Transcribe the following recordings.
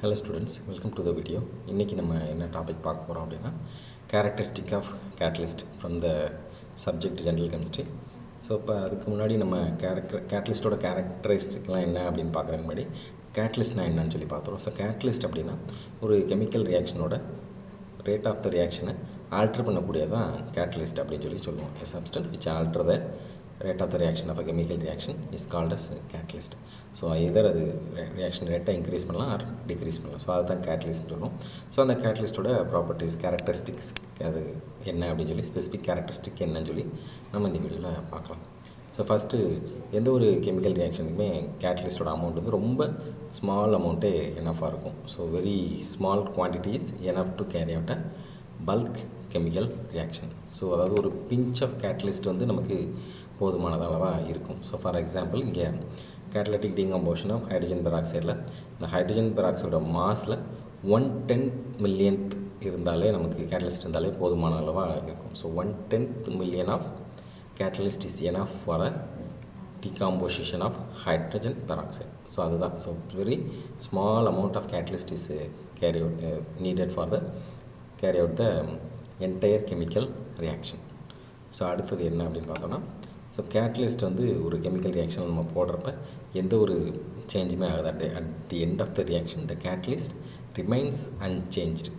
Hello students, welcome to the video. இன்னைக்கு நம்ம என்ன டாபிக் பார்க்க போறோம் அப்படினா characteristic of catalyst from the subject general chemistry. So இப்போ அதுக்கு முன்னாடி நம்ம கேட்டலிஸ்டோட கேரக்டரிஸ்டிக்லாம் என்ன அப்படின்னு பார்க்குறதுக்கு முன்னாடி கேட்டலிஸ்ட்னா என்னன்னு சொல்லி பார்த்துருவோம். ஸோ கேட்டலிஸ்ட் அப்படின்னா ஒரு கெமிக்கல் ரியாக்ஷனோட ரேட் ஆஃப் த ரியாக்ஷனை ஆல்டர் பண்ணக்கூடியதான் கேட்டலிஸ்ட் அப்படின்னு சொல்லுவோம். A substance which alter the rate of the reaction of a chemical reaction is called as catalyst. So எதர் அது ரியாக்ஷன் ரேட்டை இன்க்ரீஸ் பண்ணலாம் ஆர் டிக்ரீஸ் பண்ணலாம். ஸோ அதுதான் கேட்டலிஸ்ட்னு சொல்லுவோம். ஸோ அந்த கேட்டலிஸ்ட்டோட ப்ராப்பர்ட்டிஸ் கேரக்டரிஸ்டிக்ஸ் அது என்ன அப்படின்னு சொல்லி ஸ்பெசிஃபிக் கேரக்டரிஸ்டிக் என்னன்னு சொல்லி நம்ம இந்த வீடியோவில் பார்க்கலாம். ஸோ ஃபஸ்ட்டு எந்த ஒரு கெமிக்கல் ரியாக்ஷனுக்குமே கேட்டலிஸ்ட்டோட அமௌண்ட் வந்து ரொம்ப ஸ்மால் அமௌண்ட்டே எனஃபாக இருக்கும். So very small quantities enough to carry out a bulk chemical reaction. So அதாவது ஒரு பிஞ்ச் ஆஃப் கேட்டலிஸ்ட் வந்து நமக்கு போதுமானது அளவாக இருக்கும். ஸோ ஃபார் எக்ஸாம்பிள் இங்கே கேட்டலிட்டிக் டீகம்போஷன் ஆஃப் ஹைட்ரஜன் பெராக்சைடில் இந்த ஹைட்ரஜன் பெராக்சைடோட மாஸில் 1/10 மில்லியன்த் இருந்தாலே நமக்கு கேட்டலிஸ்ட் இருந்தாலே போதுமான அளவாக இருக்கும். So 1/10 million of catalyst is enough for a decomposition of hydrogen peroxide. So அதுதான். So very small amount of catalyst is needed for the carry out the entire chemical reaction. So அடுத்தது என்ன அப்படின்னு பார்த்தோன்னா so catalyst வந்து ஒரு chemical reaction நம்ம போடுறப்ப எந்த ஒரு சேஞ்சுமே ஆகுது. At the end of the reaction the catalyst remains unchanged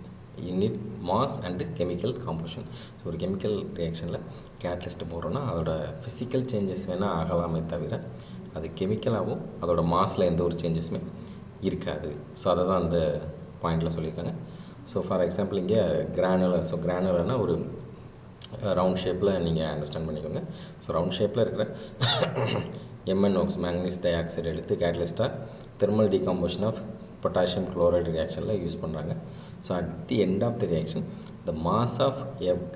in it mass and chemical composition. So ஒரு கெமிக்கல் ரியாக்ஷனில் கேட்டலிஸ்ட்டு போடுறோன்னா அதோட ஃபிசிக்கல் சேஞ்சஸ் வேணால் ஆகலாமே தவிர அது கெமிக்கலாகவும் அதோட மாஸில் எந்த ஒரு சேஞ்சஸுமே இருக்காது. ஸோ அதை தான் அந்த பாயிண்டில் சொல்லியிருக்காங்க. ஸோ ஃபார் எக்ஸாம்பிள் இங்கே கிரானுலர். ஸோ கிரானுலர்னால் ஒரு ரவுண்ட் ஷேப்பில் நீங்கள் அண்டர்ஸ்டாண்ட் பண்ணிக்கோங்க. ஸோ ரவுண்ட் ஷேப்பில் இருக்கிற MnOx மேங்கனீஸ் டை ஆக்சைடு எடுத்து கேட்டலிஸ்ட்டாக thermal decomposition of potassium chloride ரியாக்ஷனில் யூஸ் பண்ணுறாங்க. So at the end of the reaction the mass of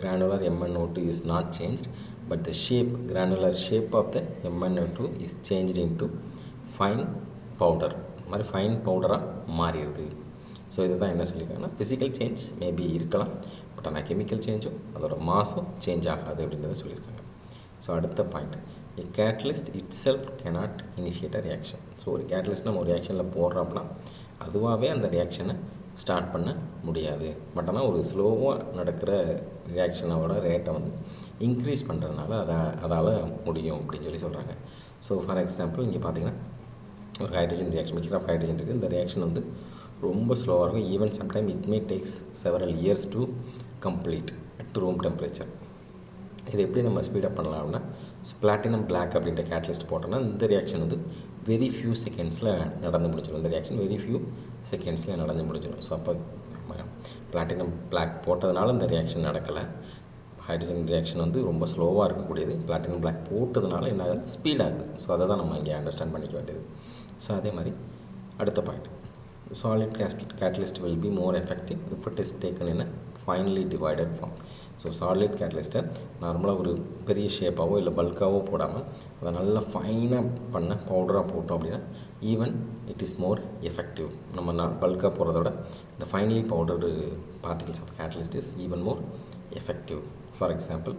granular MnO2 is not changed but the shape granular shape of the MnO2 is changed into fine powder. இந்த மாதிரி fine பவுடராக மாறிடுது. So இதுதான் என்ன சொல்லியிருக்காங்கன்னா physical change maybe இருக்கலாம் but ஆனால் chemical சேஞ்சும் அதோட மாஸும் சேஞ்ச் ஆகாது அப்படின்றத சொல்லியிருக்காங்க. ஸோ அடுத்த point a catalyst itself cannot initiate a reaction. So ஒரு கேட்டலிஸ்ட் நம்ம ஒரு ரியாக்ஷனில் போடுறோம்னா அதுவாகவே அந்த ரியாக்ஷனை ஸ்டார்ட் பண்ண முடியாது. பட் ஆனால் ஒரு ஸ்லோவாக நடக்கிற ரியாக்ஷனோட ரேட்டை வந்து இன்க்ரீஸ் பண்ணுறதுனால அதால் முடியும் அப்படின்னு சொல்கிறாங்க. ஸோ ஃபார் எக்ஸாம்பிள் இங்கே பார்த்தீங்கன்னா ஒரு hydrogen reaction mixture of hydrogen இருக்குது. இந்த ரியாக்ஷன் வந்து ரொம்ப ஸ்லோவாக இருக்கும். Even sometime it may takes several years to complete at room temperature. இது எப்படி நம்ம ஸ்பீடப் பண்ணலாம் அப்படின்னா பிளாட்டினம் பிளாக் அப்படின்ற கேட்டலிஸ்ட் போட்டோன்னா இந்த ரியாக்ஷன் வந்து வெரி ஃபியூ செகண்ட்ஸில் நடந்து முடிஞ்சிடும். இந்த ரியாக்ஷன் வெரி ஃபியூ செகண்ட்ஸில் நடந்து முடிஞ்சிடும். ஸோ அப்போ நம்ம பிளாட்டினம் பிளாக் போட்டதுனால இந்த ரியாக்ஷன் நடக்கலை. ஹைட்ரஜன் ரியாக்ஷன் வந்து ரொம்ப ஸ்லோவாக இருக்கக்கூடியது. பிளாட்டினம் பிளாக் போட்டதுனால என்ன ஆகுது ஸ்பீட் ஆகுது. ஸோ அதை தான் நம்ம இங்கே அண்டர்ஸ்டாண்ட் பண்ணிக்க வேண்டியது. ஸோ அதே மாதிரி அடுத்த point solid catalyst will be more effective if it is taken in a finely divided form. So solid கேட்டலிஸ்ட்டை நார்மலாக ஒரு பெரிய ஷேப்பாகவோ இல்லை பல்காவோ போடாமல் அதை நல்லா ஃபைனாக பண்ண பவுடராக போட்டோம் அப்படின்னா even it is more effective. நம்ம பல்காக போடுறதோட இந்த finally powdered particles of catalyst is even more effective. For example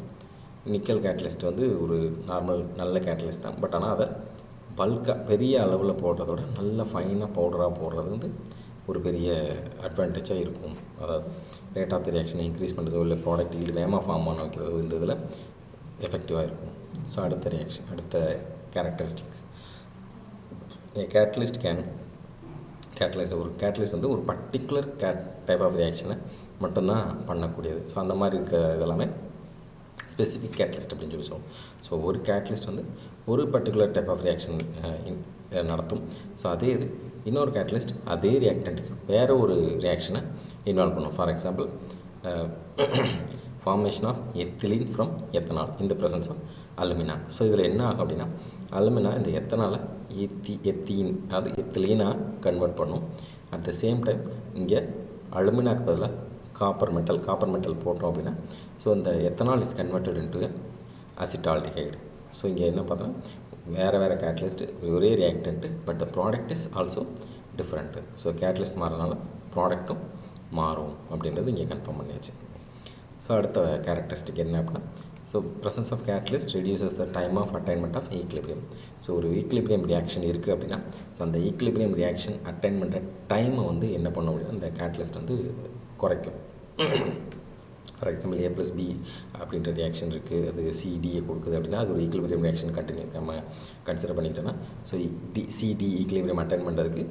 nickel catalyst வந்து ஒரு நார்மல் நல்ல கேட்டலிஸ்ட் தான். பட் ஆனால் அதை பல்காக பெரிய அளவில் போடுறதோட நல்ல ஃபைனாக பவுடராக போடுறது வந்து ஒரு பெரிய அட்வான்டேஜாக இருக்கும். அதாவது ரேட் ஆஃப் த ரியாக்ஷனை இன்க்ரீஸ் பண்ணுறதோ இல்லை ப்ராடக்ட் ஈல்டு வேகமாக ஃபார்ம் பண்ண வைக்கிறதோ இந்த இதில் எஃபெக்டிவாக இருக்கும். ஸோ அடுத்த ரியாக்ஷன் அடுத்த கேரக்டரிஸ்டிக்ஸ் கேட்டலிஸ்ட் ஒரு கேட்டலிஸ்ட் வந்து ஒரு பர்டிகுலர் டைப் ஆஃப் ரியாக்ஷனை மட்டும்தான் பண்ணக்கூடியது. ஸோ அந்த மாதிரி இருக்க இதெல்லாமே ஸ்பெசிஃபிக் கேட்டலிஸ்ட் அப்படின்னு சொல்லுவோம். ஸோ ஒரு கேட்டலிஸ்ட் வந்து ஒரு பர்டிகுலர் டைப் ஆஃப் ரியாக்ஷன் நடத்தும். ஸோ அதே இது இன்னொரு கேட்டலிஸ்ட் அதே ரியாக்டண்ட்டுக்கு வேறு ஒரு ரியாக்ஷனை இன்வால்வ் பண்ணும். For example formation of ethylene from ethanol இந்த ப்ரெசன்ஸ் ஆஃப் அலுமினா. ஸோ இதில் என்ன ஆகும் அப்படின்னா அலுமினா இந்த எத்தனால் எத்தீன் அது எத்திலீனாக கன்வெர்ட் பண்ணும். அட் த சேம் டைம் இங்கே அலுமினாக்கு பதிலாக காப்பர் மெட்டல் போட்டோம் அப்படின்னா ஸோ இந்த ethanol is converted into acetaldehyde. So இங்கே என்ன பார்த்தோன்னா வேறு கேட்டலிஸ்ட்டு ஒரே reactant but the product is also different. So catalyst மாறினால ப்ராடக்ட்டும் மாறும் அப்படின்றது இங்கே கன்ஃபார்ம் பண்ணியாச்சு. ஸோ அடுத்த கேரக்டரிஸ்டிக் என்ன அப்படின்னா so presence of catalyst reduces the time of attainment of equilibrium. So ஒரு ஈக்லிபிரியம் ரியாக்ஷன் இருக்குது அப்படின்னா ஸோ அந்த ஈக்லிபிரியம் ரியாக்ஷன் அட்டைன் பண்ணுற டைமை வந்து என்ன பண்ண முடியும், அந்த கேட்டலிஸ்ட் வந்து குறைக்கும். ஃபார் எக்ஸாம்பிள் A+B அப்படின்ற ரியாக்ஷன் இருக்குது, அது CDயை கொடுக்குது அப்படின்னா அது ஒரு ஈக்லிபிரியம் ரியாக்ஷன் நம்ம கன்சிடர் பண்ணிக்கிட்டோன்னா ஸோ CD ஈக்லிபிரியம் அட்டைன் பண்ணுறதுக்கு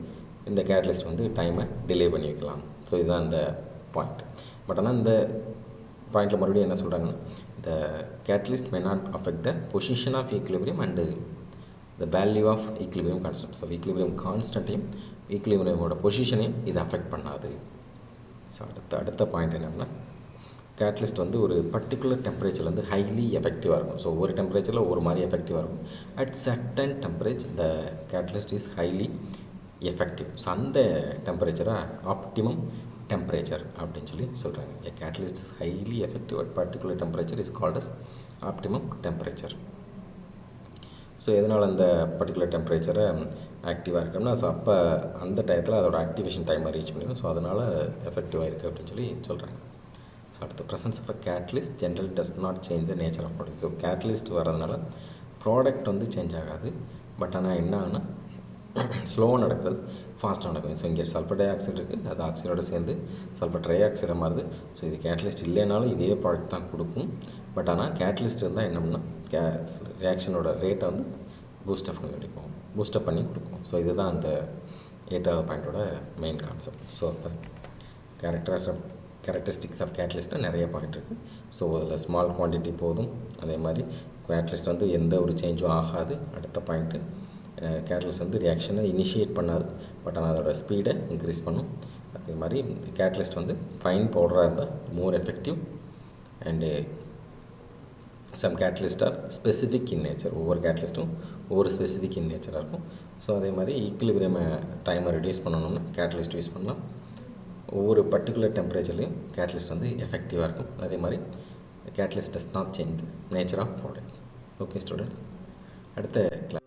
இந்த கேட்டலிஸ்ட் வந்து டைமை டிலே பண்ணி வைக்கலாம். ஸோ இதுதான் அந்த பாயிண்ட். பட் ஆனால் இந்த பாயிண்டில் மறுபடியும் என்ன சொல்கிறாங்கன்னா, the catalyst may not affect the position of equilibrium and the value of equilibrium constant. So equilibrium கான்ஸ்டன்ட்டையும் ஈக்லிபிரியமோட பொசிஷனையும் இது அஃபெக்ட் பண்ணாது. ஸோ அடுத்த பாயிண்ட் என்னென்னா, கேட்டலிஸ்ட் வந்து ஒரு பர்டிகுலர் டெம்பரேச்சரில் வந்து ஹைலி எஃபெக்டிவாக இருக்கும். ஸோ ஒவ்வொரு டெம்பரேச்சரில் ஒவ்வொரு மாதிரி எஃபெக்டிவாக இருக்கும். At certain temperature the catalyst is highly effective. So அந்த டெம்பரேச்சரை ஆப்டிமம் டெம்பரேச்சர் அப்படின்னு சொல்லி சொல்கிறாங்க. A catalyst is highly effective at particular temperature is called as optimum temperature. So எதனால் அந்த பர்டிகுலர் டெம்பரேச்சரை ஆக்டிவாக இருக்கோம்னா, ஸோ அப்போ அந்த டயத்தில் அதோட ஆக்டிவேஷன் டைமை ரீச் பண்ணிடும். ஸோ அதனால் எஃபெக்டிவாக இருக்குது அப்படின்னு சொல்லி சொல்கிறாங்க. ஸோ அடுத்த presence of a catalyst general does not change the nature of product. So catalyst வரதுனால ப்ராடக்ட் வந்து சேஞ்ச் ஆகாது. பட் ஆனால் என்ன ஆகுனா ஸ்லோவாக நடக்கிறது, ஃபாஸ்ட்டாக நடக்கும். ஸோ இங்கே சல்ஃபர் டை ஆக்சைடு இருக்குது, அது ஆக்சைடோடு சேர்ந்து சல்ஃபர் ட்ரை ஆக்சைடாக மாறுது. ஸோ இது கேட்டலிஸ்ட் இல்லைனாலும் இதே ப்ராடக்ட் தான் கொடுக்கும். பட் ஆனால் கேட்டலிஸ்ட் இருந்தால் என்னம்னா ரியாக்ஷனோட ரேட்டை வந்து பூஸ்டப் பண்ணி கொடுக்கும். ஸோ இதுதான் அந்த 8வது பாயிண்டோட மெயின் கான்செப்ட். ஸோ அப்போ கேரக்டரிஸ்டிக்ஸ் ஆஃப் கேட்டலிஸ்ட்டாக நிறைய பாயிண்ட் இருக்குது. ஸோ அதில் ஸ்மால் குவான்டிட்டி போதும், அதே மாதிரி கேட்டலிஸ்ட் வந்து எந்த ஒரு சேஞ்சும் ஆகாது. அடுத்த பாயிண்ட்டு, கேட்டலிஸ்ட் வந்து ரியாக்ஷனை இனிஷியேட் பண்ணாது, பட் ஆனால் அதோட ஸ்பீடை இன்க்ரீஸ் பண்ணும். அதே மாதிரி கேட்டலிஸ்ட் வந்து ஃபைன் பவுடராக இருந்தால் more effective. And some catalyst are specific in nature. ஒவ்வொரு கேட்டலிஸ்ட்டும் ஒவ்வொரு ஸ்பெசிஃபிக் இன் நேச்சராக இருக்கும். ஸோ அதே மாதிரி ஈக்லிபிரியம் டைமை ரெடியூஸ் பண்ணணும்னா கேட்டலிஸ்ட் யூஸ் பண்ணலாம். ஒவ்வொரு பர்டிகுலர் டெம்பரேச்சர்லேயும் கேட்டலிஸ்ட் வந்து எஃபெக்டிவாக இருக்கும். அதே மாதிரி catalyst does not change the nature of product. Okay students, அடுத்த கிளாஸ்